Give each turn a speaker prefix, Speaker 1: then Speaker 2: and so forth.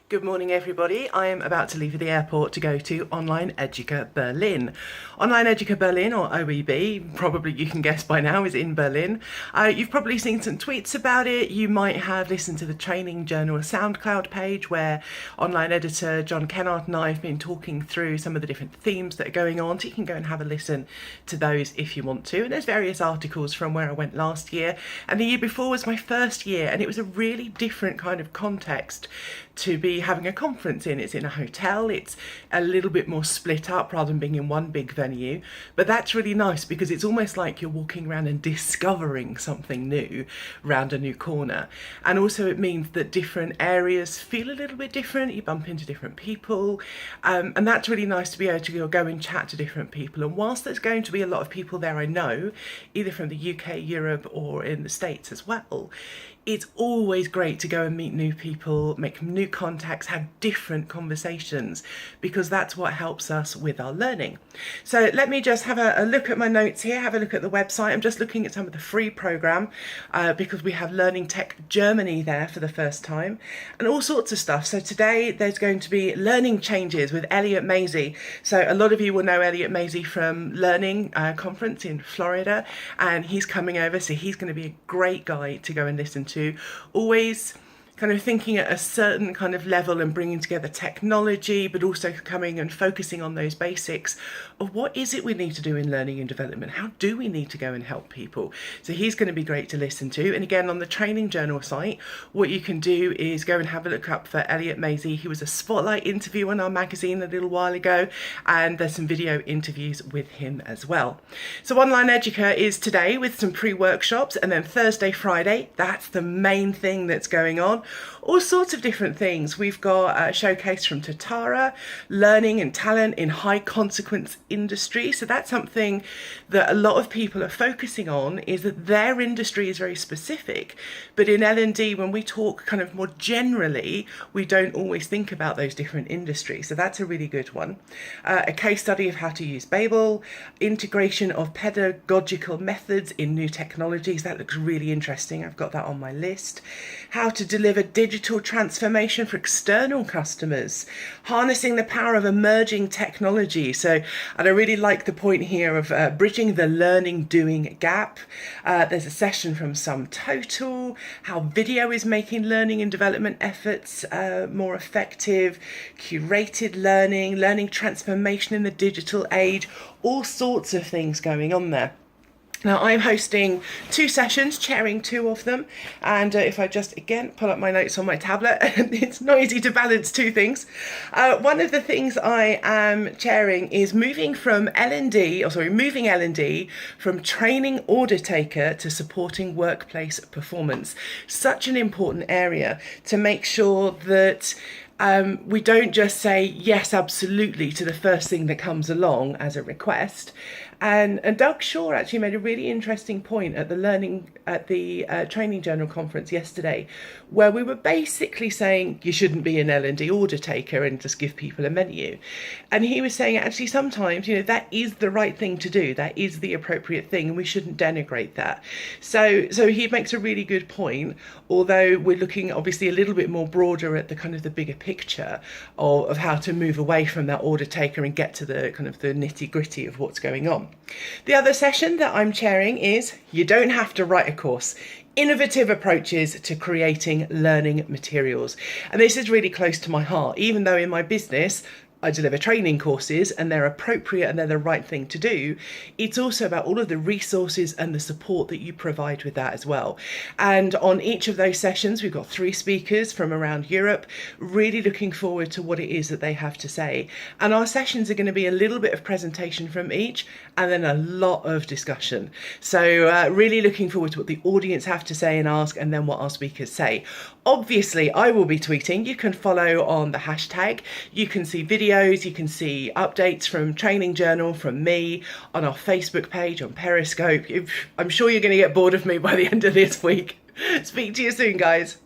Speaker 1: Good morning, everybody. I am about to leave the airport to go to Online Educa Berlin. Online Educa Berlin, or OEB, probably you can guess by now, is in Berlin. You've probably seen some tweets about it. You might have listened to the Training Journal SoundCloud page where online editor John Kennard and I have been talking through some of the different themes that are going on. So you can go and have a listen to those if you want to. And there's various articles from where I went last year. And the year before was my first year, and it was a really different kind of context to be having a conference in. It's in a hotel, it's a little bit more split up rather than being in one big venue, but that's really nice because it's almost like you're walking around and discovering something new round a new corner. And also it means that different areas feel a little bit different, you bump into different people, and that's really nice to be able to go and chat to different people. And whilst there's going to be a lot of people there I know, either from the UK, Europe or in the States as well, it's always great to go and meet new people, make new contacts, have different conversations, because that's what helps us with our learning. So let me just have a look at my notes here, have a look at the website. I'm just looking at some of the free program because we have Learning Tech Germany there for the first time and all sorts of stuff. So today there's going to be learning changes with Elliot Maisy. So a lot of you will know Elliot Maisy from Learning Conference in Florida, and he's coming over, so he's going to be a great guy to go and listen to. Always kind of thinking at a certain kind of level and bringing together technology, but also coming and focusing on those basics of what is it we need to do in learning and development? How do we need to go and help people? So he's going to be great to listen to. And again, on the Training Journal site, what you can do is go and have a look up for Elliot Maisy. He was a spotlight interview on our magazine a little while ago, and there's some video interviews with him as well. So Online Educa is today with some pre-workshops, and then Thursday, Friday, that's the main thing that's going on. All sorts of different things. We've got a showcase from Tatara, learning and talent in high consequence industry. So that's something that a lot of people are focusing on, is that their industry is very specific. But in L&D, when we talk kind of more generally, we don't always think about those different industries. So that's a really good one. A case study of how to use Babel, integration of pedagogical methods in new technologies. That looks really interesting. I've got that on my list. How to deliver digital transformation for external customers, harnessing the power of emerging technology. So, and I really like the point here of bridging the learning doing gap. There's a session from Sum Total, how video is making learning and development efforts more effective, curated learning, learning transformation in the digital age, all sorts of things going on there. Now I'm hosting 2 sessions, chairing 2 of them, and if I just again pull up my notes on my tablet, it's not easy to balance 2 things. One of the things I am chairing is moving L&D from training order taker to supporting workplace performance. Such an important area to make sure that we don't just say yes, absolutely to the first thing that comes along as a request. And Doug Shaw actually made a really interesting point at the Training Journal conference yesterday, where we were basically saying you shouldn't be an L&D order taker and just give people a menu. And he was saying actually sometimes, that is the right thing to do. That is the appropriate thing, and we shouldn't denigrate that. So he makes a really good point, although we're looking obviously a little bit more broader at the kind of the bigger picture of how to move away from that order taker and get to the kind of the nitty gritty of what's going on. The other session that I'm chairing is You Don't Have to Write a Course, Innovative Approaches to Creating Learning Materials. And this is really close to my heart, even though in my business I deliver training courses and they're appropriate and they're the right thing to do. It's also about all of the resources and the support that you provide with that as well. And on each of those sessions, we've got 3 speakers from around Europe, really looking forward to what it is that they have to say. And our sessions are going to be a little bit of presentation from each and then a lot of discussion. So really looking forward to what the audience have to say and ask, and then what our speakers say. Obviously, I will be tweeting. You can follow on the hashtag. You can see videos, you can see updates from Training Journal, from me, on our Facebook page, on Periscope. I'm sure you're going to get bored of me by the end of this week. Speak to you soon, guys.